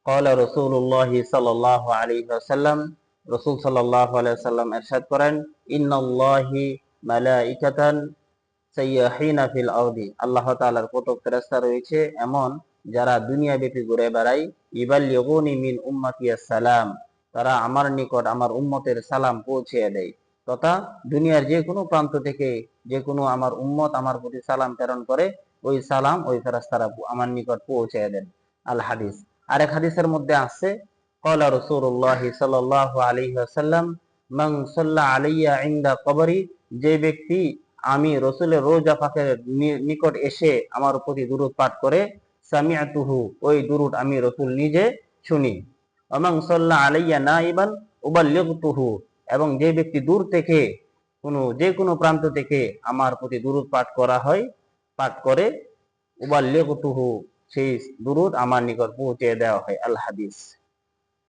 ক্বালা রাসূলুল্লাহি সাল্লাল্লাহু আলাইহি ওয়াসাল্লাম, রাসূল সাল্লাল্লাহু আলাইহি ওয়াসাল্লাম ইরশাদ করেন, ইন্নাল্লাহি মালাইকাতান সাইয়াহিনা ফিল আরদি, আল্লাহ তাআলার কত ফেরেশতা রয়েছে এমন যারা দুনিয়া ব্যাপী ঘুরে বেড়ায়, ইবাল্লিগুনি মিন উম্মতি আসসালাম, তারা আমার নিকট আমার উম্মতের সালাম পৌঁছে দেয়। তথা দুনিয়ার যে কোনো প্রান্ত থেকে যে কোনো আমার উম্মত আমার প্রতি সালাম প্রেরণ করে, ওই সালাম ওই ফেরেশতারা আমার নিকট পৌঁছে দেন। আল হাদিস। আরেক হাদিসের মধ্যে আছে, ক্বালা রাসূলুল্লাহি সাল্লাল্লাহু আলাইহি ওয়াসাল্লাম, মান সাল্লা আলাইয়া ইনদা কবরি, যে ব্যক্তি আমি রসুলের রোজা পাকের নিকট এসে আমার প্রতি দুরূদ পাঠ করে, সামিআতুহু, ওই দুরূদ আমি রসুল নিজে শুনি। ওমান সাল্লা আলাইয়া নাইবান উবাল্লিগতুহু, এবং যে ব্যক্তি দূর থেকে যে কোনো প্রান্ত থেকে আমার প্রতি দুরূদ পাঠ করা হয়, পাঠ করে, উবাল্লিগতুহু, সেই দুরূদ আমার নিকট পৌঁছে দেওয়া হয়। আল হাদিস।